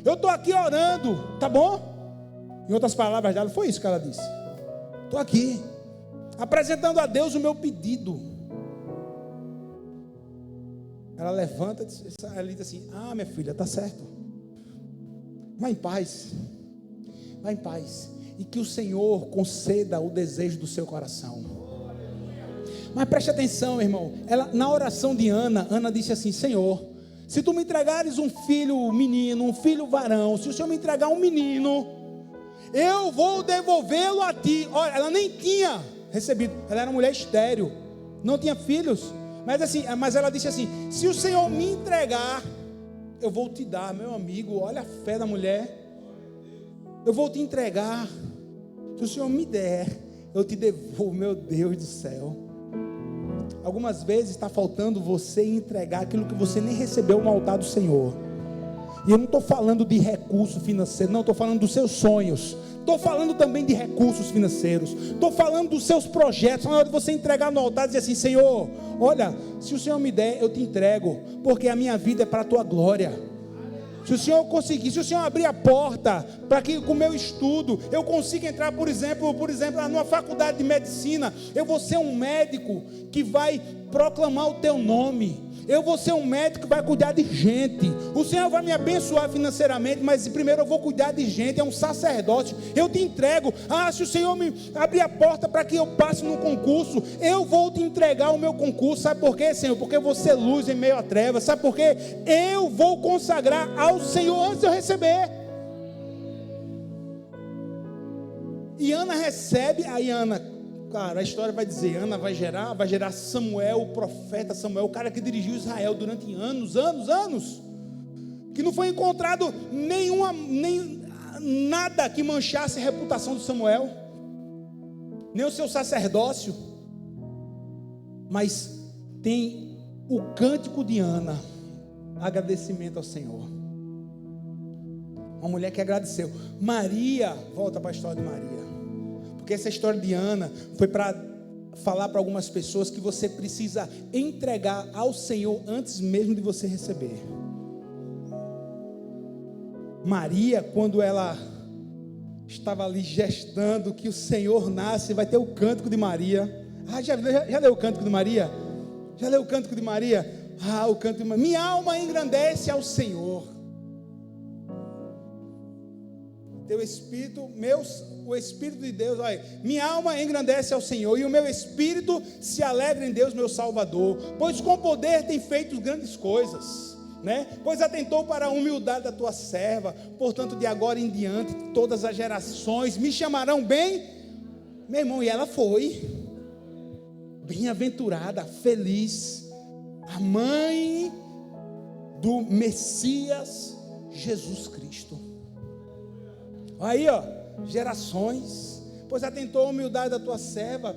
Eu estou aqui orando. Tá bom? Em outras palavras dela, foi isso que ela disse. Estou aqui apresentando a Deus o meu pedido. Ela levanta e diz assim: minha filha, está certo. Vai em paz. Vai em paz. E que o Senhor conceda o desejo do seu coração. Mas preste atenção, irmão. Na oração de Ana disse assim: Senhor, se tu me entregares um filho menino, um filho varão, se o Senhor me entregar um menino, eu vou devolvê-lo a ti. Olha, ela nem tinha recebido. Ela era uma mulher estéril, não tinha filhos. Mas ela disse assim: se o Senhor me entregar, eu vou te dar. Meu amigo, olha a fé da mulher. Eu vou te entregar. Se o Senhor me der, eu te devolvo. Meu Deus do céu. Algumas vezes está faltando você entregar aquilo que você nem recebeu no altar do Senhor. E eu não estou falando de recurso financeiro, não, estou falando dos seus sonhos. Estou falando também de recursos financeiros. Estou falando dos seus projetos. Na hora de você entregar no altar e dizer assim: Senhor, olha, se o Senhor me der, eu te entrego, porque a minha vida é para a tua glória. Se o Senhor conseguir, se o Senhor abrir a porta para que com o meu estudo eu consiga entrar, por exemplo, numa faculdade de medicina, eu vou ser um médico que vai proclamar o teu nome. Eu vou ser um médico que vai cuidar de gente. O Senhor vai me abençoar financeiramente, mas primeiro eu vou cuidar de gente. É um sacerdócio. Eu te entrego. Se o Senhor me abrir a porta para que eu passe no concurso, eu vou te entregar o meu concurso. Sabe por quê, Senhor? Porque você é luz em meio à treva. Sabe por quê? Eu vou consagrar ao Senhor antes de eu receber. E Ana recebe. Aí Ana, cara, a história vai dizer, Ana vai gerar Samuel, o profeta Samuel, o cara que dirigiu Israel durante anos, que não foi encontrado nada que manchasse a reputação de Samuel, nem o seu sacerdócio, mas tem o cântico de Ana, agradecimento ao Senhor, uma mulher que agradeceu. Maria, volta para a história de Maria, porque essa história de Ana foi para falar para algumas pessoas que você precisa entregar ao Senhor antes mesmo de você receber. Maria, quando ela estava ali gestando que o Senhor nasce, vai ter o cântico de Maria. Já leu o cântico de Maria? Já leu o cântico de Maria? O cântico de Maria. Minha alma engrandece ao Senhor. Teu Espírito, o Espírito de Deus, olha, minha alma engrandece ao Senhor, e o meu Espírito se alegra em Deus, meu Salvador, pois com poder tem feito grandes coisas, né? Pois atentou para a humildade da tua serva, portanto de agora em diante, todas as gerações me chamarão bem, meu irmão, e ela foi, bem-aventurada, feliz, a mãe do Messias, Jesus Cristo. Aí, gerações, pois atentou a humildade da tua serva.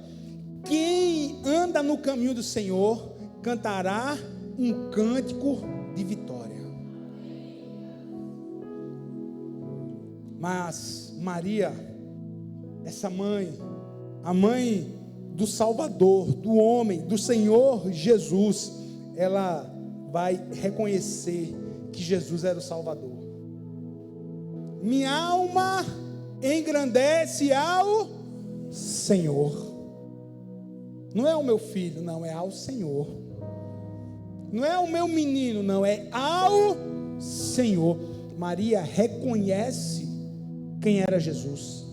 Quem anda no caminho do Senhor cantará um cântico de vitória. Mas Maria, essa mãe, a mãe do Salvador, do homem, do Senhor Jesus, ela vai reconhecer que Jesus era o Salvador. Minha alma engrandece ao Senhor. Não é o meu filho, não, é ao Senhor. Não é o meu menino, não, é ao Senhor. Maria reconhece quem era Jesus.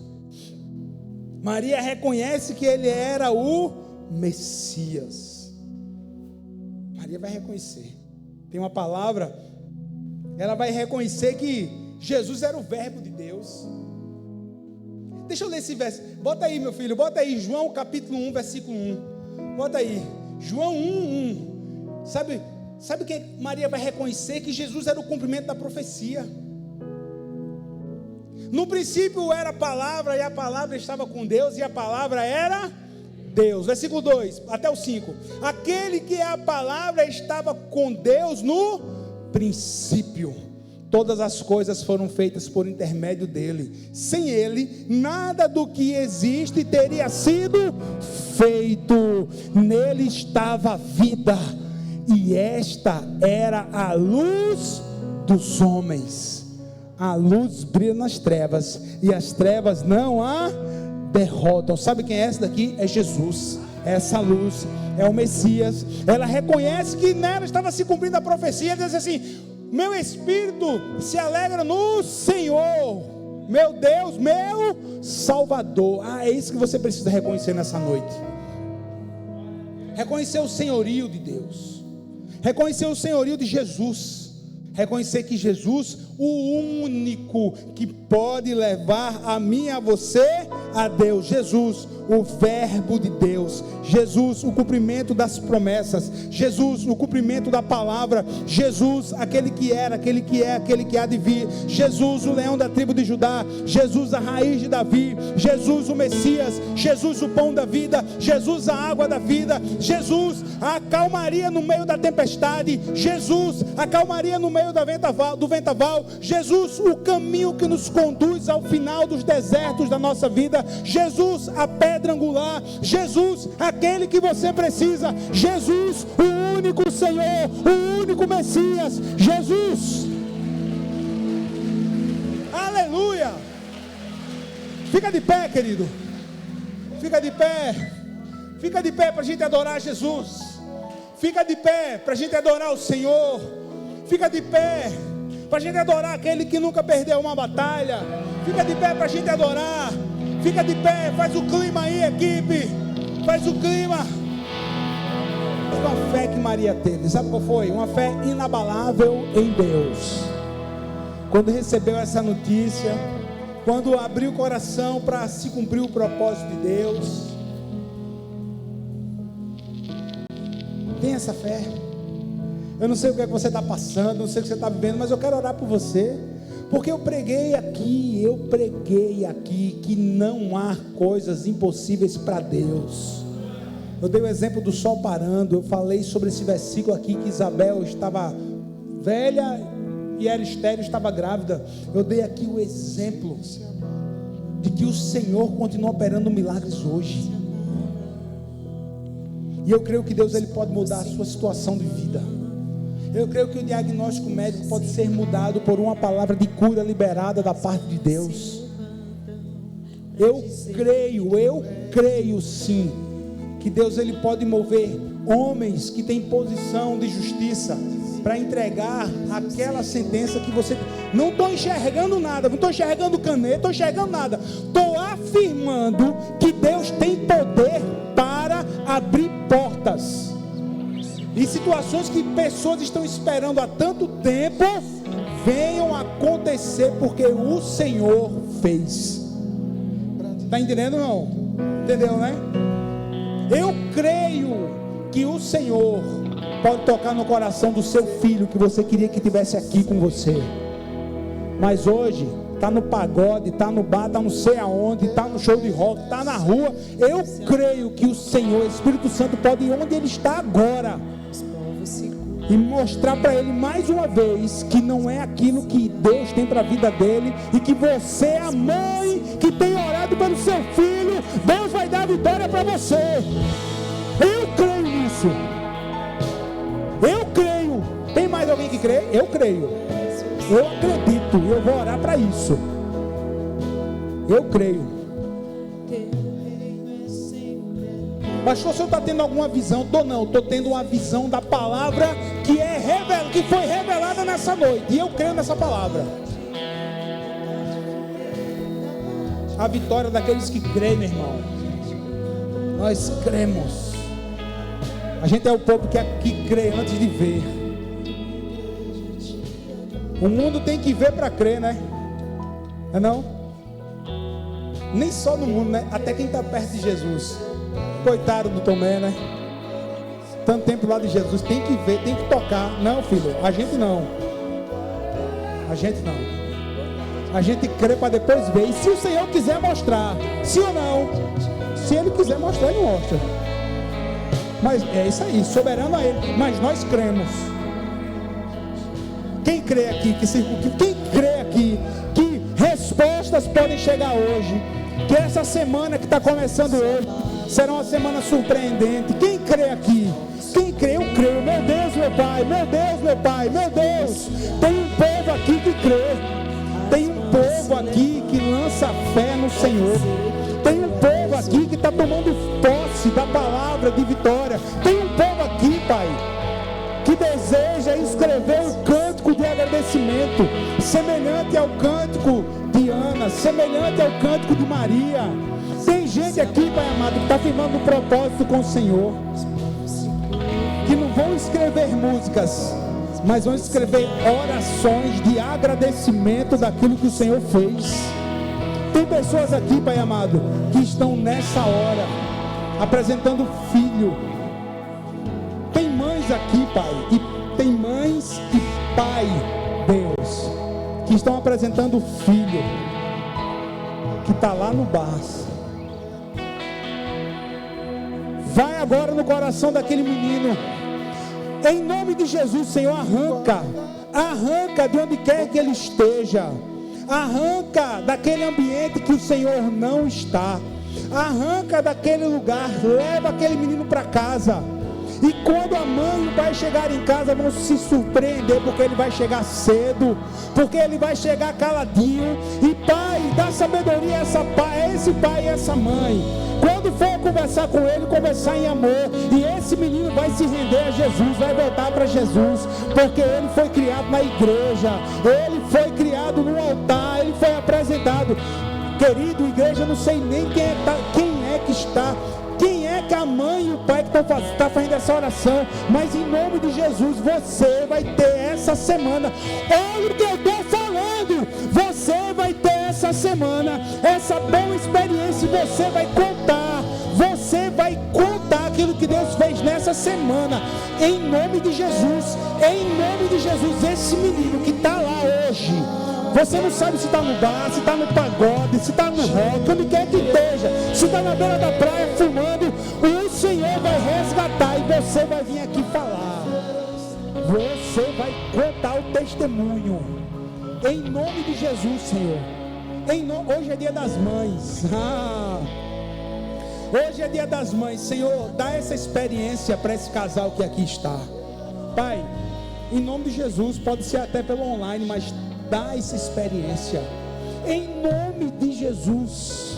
Maria reconhece que ele era o Messias. Maria vai reconhecer. Tem uma palavra, ela vai reconhecer que Jesus era o verbo de Deus. Deixa eu ler esse verso. Bota aí, meu filho, bota aí, João capítulo 1, versículo 1. Bota aí, João 1. Sabe o que Maria vai reconhecer? Que Jesus era o cumprimento da profecia. No princípio era a palavra, e a palavra estava com Deus, e a palavra era Deus. Versículo 2, até o 5. Aquele que é a palavra estava com Deus no princípio. Todas as coisas foram feitas por intermédio dele. Sem ele, nada do que existe teria sido feito. Nele estava a vida, e esta era a luz dos homens. A luz brilha nas trevas, e as trevas não a derrotam. Sabe quem é essa daqui? É Jesus. Essa luz é o Messias. Ela reconhece que nela estava se cumprindo a profecia. Ela diz assim: meu espírito se alegra no Senhor, meu Deus, meu Salvador. É isso que você precisa reconhecer nessa noite. Reconhecer o senhorio de Deus, reconhecer o senhorio de Jesus, reconhecer que Jesus, o único que pode levar a mim e a você a Deus. Jesus, o verbo de Deus. Jesus, o cumprimento das promessas. Jesus, o cumprimento da palavra. Jesus, aquele que era, aquele que é, aquele que há de vir. Jesus, o leão da tribo de Judá. Jesus, a raiz de Davi. Jesus, o Messias. Jesus, o pão da vida. Jesus, a água da vida. Jesus, a calmaria no meio da tempestade. Jesus, a calmaria no meio do vendaval. Jesus, o caminho que nos conduz ao final dos desertos da nossa vida. Jesus, a pedra angular. Jesus, aquele que você precisa. Jesus, o único Senhor, o único Messias. Jesus. Aleluia. Fica de pé, querido. Fica de pé. Fica de pé para a gente adorar Jesus. Fica de pé para a gente adorar o Senhor. Fica de pé para a gente adorar aquele que nunca perdeu uma batalha. Fica de pé para a gente adorar. Fica de pé, faz o clima aí, equipe. Faz o clima. Uma fé que Maria teve, sabe qual foi? Uma fé inabalável em Deus. Quando recebeu essa notícia, quando abriu o coração para se cumprir o propósito de Deus, tem essa fé. Eu não sei o que é que você está passando, não sei o que você está vivendo, mas eu quero orar por você, porque eu preguei aqui que não há coisas impossíveis para Deus. Eu dei o exemplo do sol parando, eu falei sobre esse versículo aqui, que Isabel estava velha e era estéril, estava grávida. Eu dei aqui o exemplo de que o Senhor continua operando milagres hoje. E eu creio que Deus ele pode mudar a sua situação de vida. Eu creio que o diagnóstico médico pode ser mudado por uma palavra de cura liberada da parte de Deus. Eu creio sim, que Deus ele pode mover homens que têm posição de justiça para entregar aquela sentença que você... Não estou enxergando nada, não estou enxergando caneta, estou enxergando nada. Estou afirmando que Deus tem poder para abrir portas. E situações que pessoas estão esperando há tanto tempo, venham acontecer porque o Senhor fez. Está entendendo, não? Entendeu, né? Eu creio que o Senhor pode tocar no coração do seu filho que você queria que estivesse aqui com você, mas hoje está no pagode, está no bar, está não sei aonde, está no show de rock, está na rua. Eu creio que o Senhor, Espírito Santo, pode ir onde ele está agora e mostrar para ele mais uma vez que não é aquilo que Deus tem para a vida dele, e que você é a mãe que tem orado pelo seu filho. Deus vai dar vitória para você. Eu creio nisso. Eu creio. Tem mais alguém que crê? Eu creio. Eu acredito. Eu vou orar para isso. Eu creio. Pastor, o senhor está tendo alguma visão? Estou tendo uma visão da palavra que foi revelada nessa noite. E eu creio nessa palavra. A vitória daqueles que creem, meu irmão. Nós cremos. A gente é o povo que crê antes de ver. O mundo tem que ver para crer, né? Não? Nem só no mundo, né? Até quem está perto de Jesus. Coitado do Tomé, né? Tanto tempo lá de Jesus, tem que ver, tem que tocar. Não, filho, a gente não. A gente não. A gente crê para depois ver. E se o Senhor quiser mostrar, sim ou não? Se Ele quiser mostrar, Ele mostra. Mas é isso aí, soberano a Ele. Mas nós cremos. Quem crê aqui? Quem crê aqui que respostas podem chegar hoje? Que essa semana que está começando hoje será uma semana surpreendente. Quem crê aqui? Quem crê? Eu creio. Meu Deus, meu Pai. Meu Deus, meu Pai. Meu Deus. Tem um povo aqui que crê. Tem um povo aqui que lança fé no Senhor. Tem um povo aqui que está tomando posse da palavra de vitória. Tem um povo aqui, Pai, que deseja escrever um cântico de agradecimento, semelhante ao cântico de Ana, semelhante ao cântico de Maria. Tem gente aqui, Pai amado, que está firmando um propósito com o Senhor, que não vão escrever músicas, mas vão escrever orações de agradecimento daquilo que o Senhor fez. Tem pessoas aqui, Pai amado, que estão nessa hora apresentando filho. Tem mães aqui, Pai, e tem mães e pai, Deus, que estão apresentando filho que está lá no bar. Vai agora no coração daquele menino. Em nome de Jesus, Senhor, arranca de onde quer que ele esteja. Arranca daquele ambiente que o Senhor não está. Arranca daquele lugar, leva aquele menino para casa. E quando a mãe e o pai chegarem em casa, vão se surpreender, porque ele vai chegar cedo, porque ele vai chegar caladinho. E pai, dá sabedoria a esse pai e essa mãe. Quando for conversar com ele, conversar em amor. E esse menino vai se render a Jesus, vai voltar para Jesus, porque ele foi criado na igreja, ele foi criado no altar, ele foi apresentado. Querido, igreja, eu não sei nem quem é que a mãe e o pai que estão fazendo essa oração, mas em nome de Jesus, você vai ter essa semana, olha o que eu estou falando, você vai ter essa semana, essa boa experiência, e você vai contar aquilo que Deus fez nessa semana, em nome de Jesus, esse menino que está lá hoje, você não sabe se está no bar, se está no pagode, se está no rock, onde quer que esteja, se está na beira da praia fumando, o Senhor vai resgatar e você vai vir aqui falar, você vai contar o testemunho, em nome de Jesus, Senhor. Hoje é dia das mães, hoje é dia das mães, Senhor, dá essa experiência para esse casal que aqui está, Pai, em nome de Jesus, pode ser até pelo online, mas dá essa experiência, em nome de Jesus,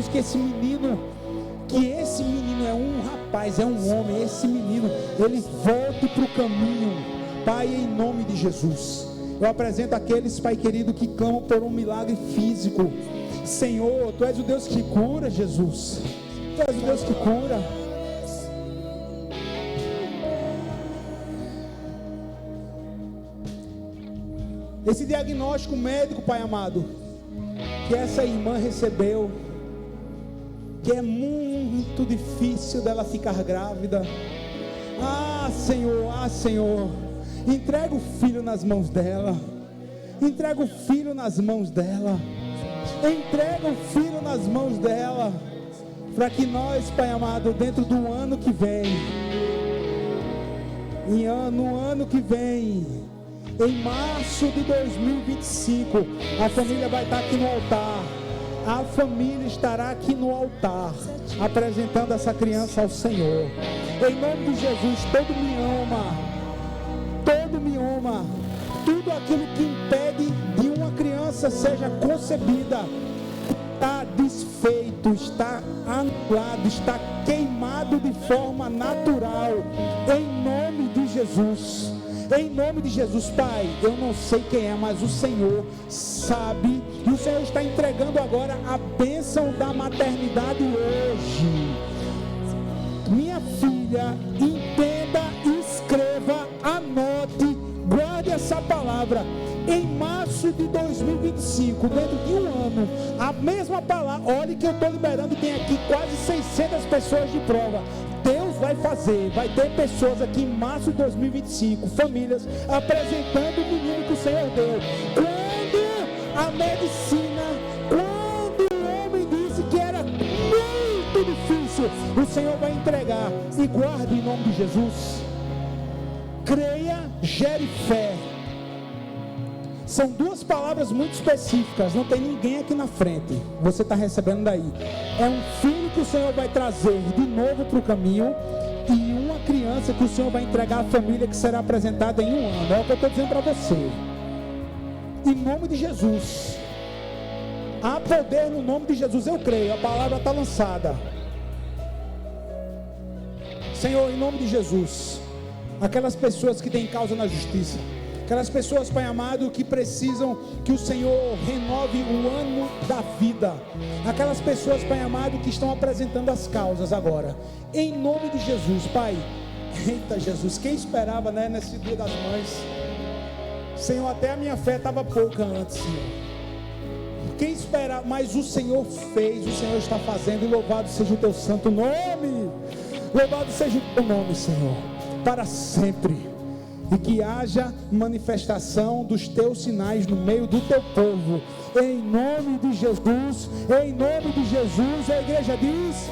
que esse menino é um rapaz, é um homem, esse menino, ele volte para o caminho, Pai, em nome de Jesus. Eu apresento aqueles, Pai querido, que clamam por um milagre físico. Senhor, Tu és o Deus que cura, Jesus, Tu és o Deus que cura. Esse diagnóstico médico, Pai amado, que essa irmã recebeu, que é muito difícil dela ficar grávida. Senhor, entrega o filho nas mãos dela, para que nós, Pai amado, dentro do ano que vem, no ano que vem, em março de 2025, a família vai estar aqui no altar. A família estará aqui no altar, apresentando essa criança ao Senhor. Em nome de Jesus, todo me ama. Tudo aquilo que impede de uma criança seja concebida, está desfeito, está anulado, está queimado de forma natural. Em nome de Jesus. Em nome de Jesus, Pai, eu não sei quem é, mas o Senhor sabe, e o Senhor está entregando agora a bênção da maternidade hoje. Minha filha, entenda, escreva, anote, guarde essa palavra. Em março de 2025, dentro de um ano, a mesma palavra, olha que eu estou liberando, tem aqui quase 600 pessoas de prova. Deus vai fazer, vai ter pessoas aqui em março de 2025, famílias, apresentando o menino que o Senhor deu. Quando a medicina, quando o homem disse que era muito difícil, o Senhor vai entregar. E guarde em nome de Jesus. Creia, gere fé. São duas palavras muito específicas, não tem ninguém aqui na frente, você está recebendo daí. É um filho que o Senhor vai trazer de novo para o caminho, e uma criança que o Senhor vai entregar à família, que será apresentada em um ano. É o que eu estou dizendo para você. Em nome de Jesus, há poder no nome de Jesus, eu creio, a palavra está lançada. Senhor, em nome de Jesus, aquelas pessoas que têm causa na justiça, aquelas pessoas, Pai amado, que precisam que o Senhor renove o ano da vida, aquelas pessoas, Pai amado, que estão apresentando as causas agora, em nome de Jesus, Pai. Eita Jesus, quem esperava, né, nesse dia das mães? Senhor, até a minha fé estava pouca antes, Senhor. Quem esperava, mas o Senhor fez, o Senhor está fazendo, e louvado seja o teu santo nome, louvado seja o teu nome, Senhor, para sempre. E que haja manifestação dos teus sinais no meio do teu povo, em nome de Jesus, em nome de Jesus. A igreja diz: